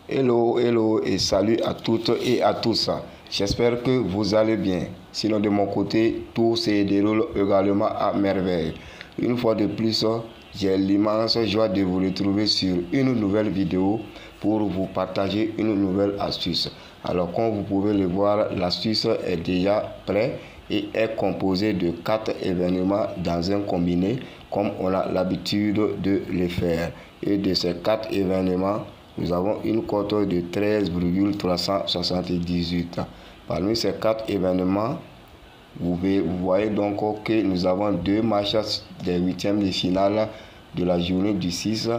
Hello, hello et salut à toutes et à tous. J'espère que vous allez bien. Sinon de mon côté, tout se déroule également à merveille. Une fois de plus, j'ai l'immense joie de vous retrouver sur une nouvelle vidéo pour vous partager une nouvelle astuce. Alors comme vous pouvez le voir, l'astuce est déjà prête et est composée de 4 événements dans un combiné comme on a l'habitude de le faire. Et de ces 4 événements, nous avons une cote de 13,378. Parmi ces 4 événements, vous voyez donc que nous avons 2 matchs des huitièmes de finale de la journée du 6,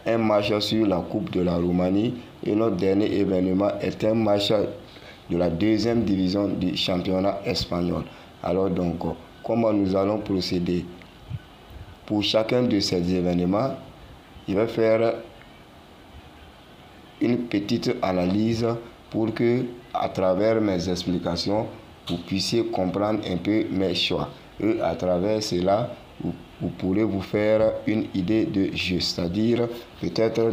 un match sur la Coupe de la Roumanie et notre dernier événement est un match de la deuxième division du championnat espagnol. Alors donc, comment nous allons procéder? Pour chacun de ces événements, je vais faire une petite analyse pour que, à travers mes explications, vous puissiez comprendre un peu mes choix. Et à travers cela, vous pourrez vous faire une idée de jeu, c'est-à-dire peut-être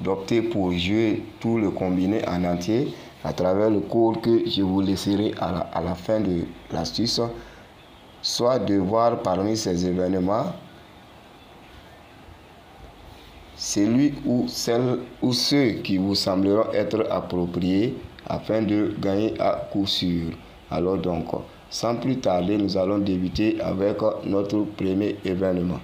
d'opter pour jouer tout le combiné en entier à travers le cours que je vous laisserai à la fin de l'astuce, soit de voir parmi ces événements celui ou celle ou ceux qui vous sembleront être appropriés afin de gagner à coup sûr. Alors donc, sans plus tarder, nous allons débuter avec notre premier événement.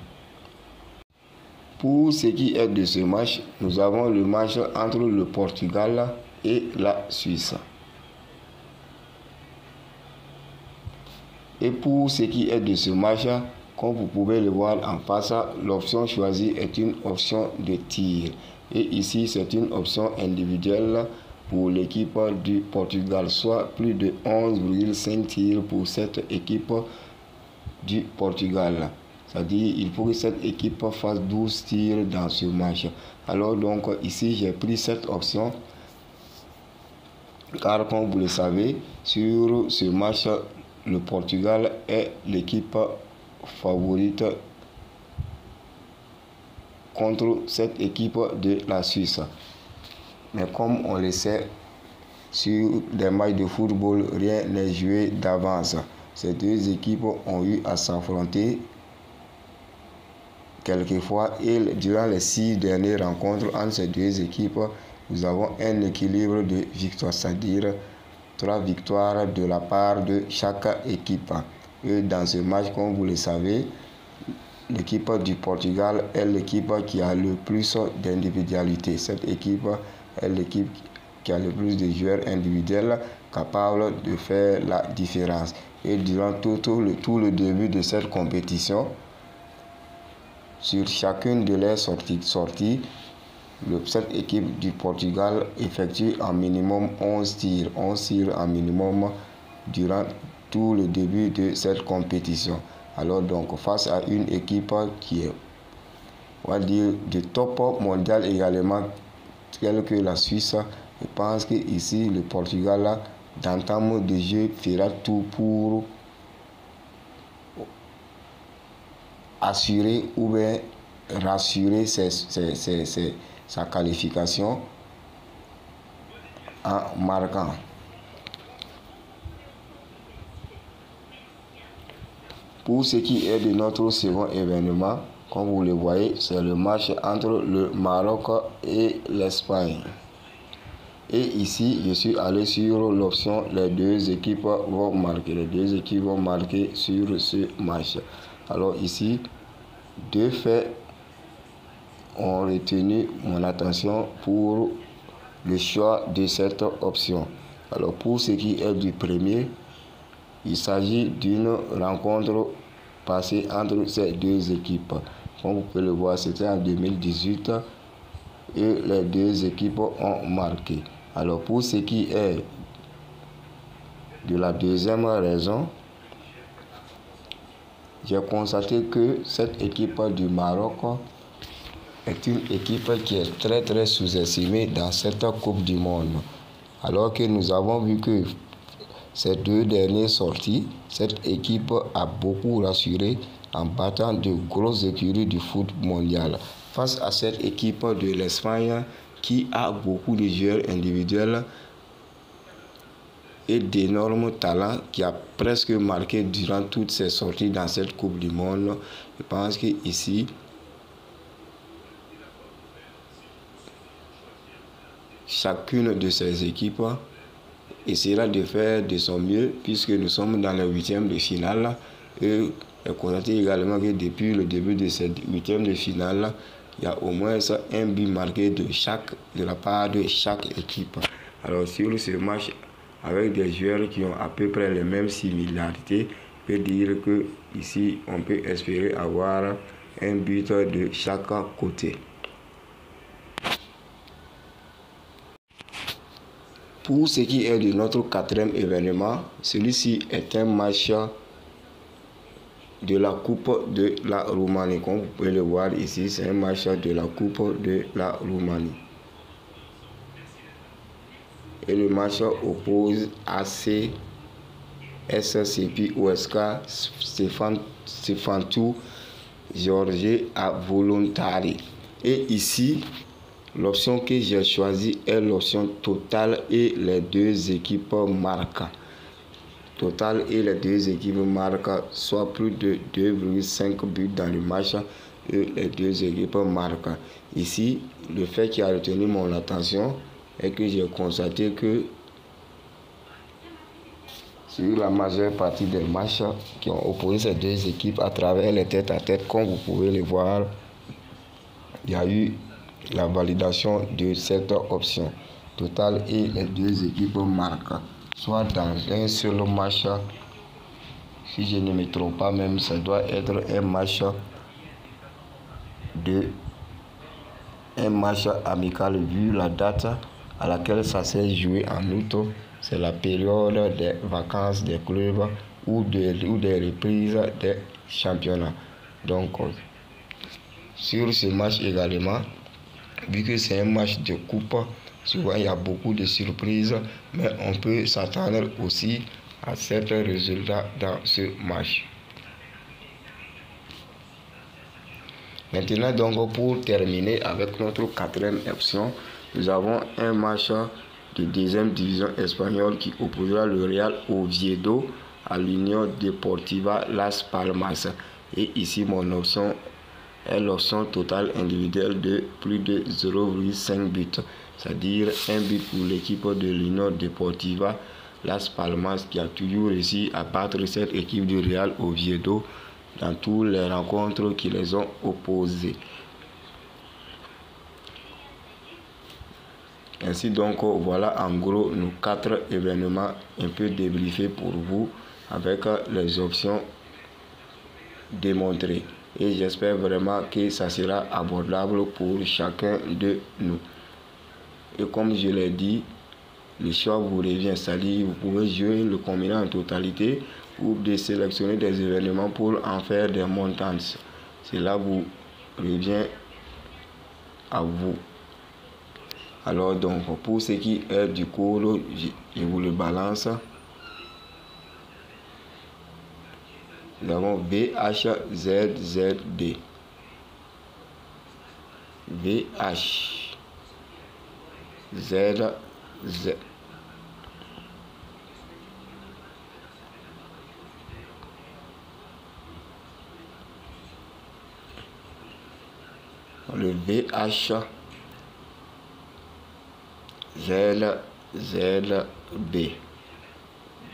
Pour ce qui est de ce match, nous avons le match entre le Portugal et la Suisse. Et pour ce qui est de ce match, comme vous pouvez le voir en face, l'option choisie est une option de tir. Et ici, c'est une option individuelle pour l'équipe du Portugal, soit plus de 11,5 tirs pour cette équipe du Portugal. C'est-à-dire il faut que cette équipe fasse 12 tirs dans ce match. Alors donc ici, j'ai pris cette option car comme vous le savez, sur ce match, le Portugal est l'équipe favorite contre cette équipe de la Suisse. Mais comme on le sait, sur des matchs de football, rien n'est joué d'avance. Ces deux équipes ont eu à s'affronter quelquefois et durant les 6 dernières rencontres entre ces deux équipes, nous avons un équilibre de victoires, c'est-à-dire 3 victoires de la part de chaque équipe. Et dans ce match, comme vous le savez, l'équipe du Portugal est l'équipe qui a le plus d'individualité. Cette équipe est l'équipe qui a le plus de joueurs individuels capables de faire la différence. Et durant tout le début de cette compétition, sur chacune de les sorties, cette équipe du Portugal effectue en minimum 11 tirs en minimum durant tout le début de cette compétition. Alors donc face à une équipe qui est, on va dire, de top mondial également, telle que la Suisse, je pense que ici le Portugal d'entame de jeu fera tout pour assurer ou bien rassurer sa qualification en marquant. Pour ce qui est de notre second événement, comme vous le voyez, c'est le match entre le Maroc et l'Espagne. Et ici, je suis allé sur l'option les deux équipes vont marquer. Les deux équipes vont marquer sur ce match. Alors ici, 2 faits ont retenu mon attention pour le choix de cette option. Alors pour ce qui est du premier, il s'agit d'une rencontre passée entre ces deux équipes. Comme vous pouvez le voir, c'était en 2018 et les deux équipes ont marqué. Alors pour ce qui est de la deuxième raison, j'ai constaté que cette équipe du Maroc est une équipe qui est très sous-estimée dans cette Coupe du Monde. Alors que nous avons vu que ces 2 dernières sorties, cette équipe a beaucoup rassuré en battant de grosses écuries du foot mondial. Face à cette équipe de l'Espagne qui a beaucoup de joueurs individuels et d'énormes talents, qui a presque marqué durant toutes ses sorties dans cette Coupe du Monde. Je pense qu'ici, chacune de ces équipes essaiera de faire de son mieux, puisque nous sommes dans les huitièmes de finale. Et constatez également que depuis le début de ces huitièmes de finale, il y a au moins un but marqué de la part de chaque équipe. Alors sur ce match, avec des joueurs qui ont à peu près les mêmes similarités, je peux dire que ici on peut espérer avoir un but de chaque côté. Pour ce qui est de notre quatrième événement, celui-ci est un match de la Coupe de la Roumanie. Comme vous pouvez le voir ici, c'est un match de la Coupe de la Roumanie. Et le match oppose AC SCP OSK Stefantou George à Voluntari. Et ici, l'option que j'ai choisie est l'option totale et les deux équipes marquent. Total et les deux équipes marquent soit plus de 2,5 buts dans le match et les deux équipes marquent. Ici, le fait qui a retenu mon attention est que j'ai constaté que sur la majeure partie des matchs qui ont opposé ces deux équipes à travers les tête-à-tête, comme vous pouvez le voir, il y a eu la validation de cette option totale et les deux équipes marquent. Soit dans un seul match, si je ne me trompe pas même, ça doit être un match amical vu la date à laquelle ça s'est joué en août. C'est la période des vacances des clubs ou des reprises des championnats. Donc, sur ce match également, vu que c'est un match de coupe, souvent il y a beaucoup de surprises, mais on peut s'attendre aussi à certains résultats dans ce match. Maintenant, donc, pour terminer avec notre quatrième option, nous avons un match de deuxième division espagnole qui opposera le Real Oviedo à l'Union Deportiva Las Palmas. Et ici, mon option est l'option totale individuelle de plus de 0,5 buts, c'est-à-dire un but pour l'équipe de l'Union Deportiva Las Palmas qui a toujours réussi à battre cette équipe du Real Oviedo dans toutes les rencontres qui les ont opposées. Ainsi donc, voilà en gros nos 4 événements un peu débriefés pour vous avec les options démontrées. Et j'espère vraiment que ça sera abordable pour chacun de nous. Et comme je l'ai dit, le choix vous revient, c'est-à-dire vous pouvez jouer le combinant en totalité ou de sélectionner des événements pour en faire des montants. Cela vous revient à vous. Alors donc, pour ce qui est du cours, je vous le balance. Nous avons VHZZD. VHZZ. Le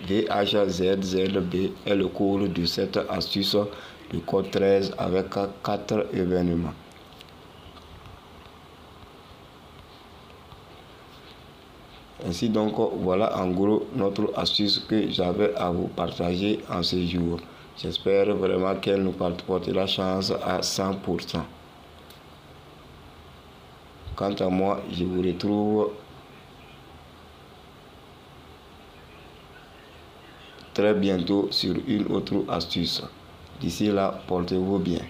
VHZZB est le cours de cette astuce du code 13 avec 4 événements. Ainsi donc, voilà en gros notre astuce que j'avais à vous partager en ce jour. J'espère vraiment qu'elle nous portera chance à 100%. Quant à moi, je vous retrouve très bientôt sur une autre astuce. D'ici là, portez-vous bien.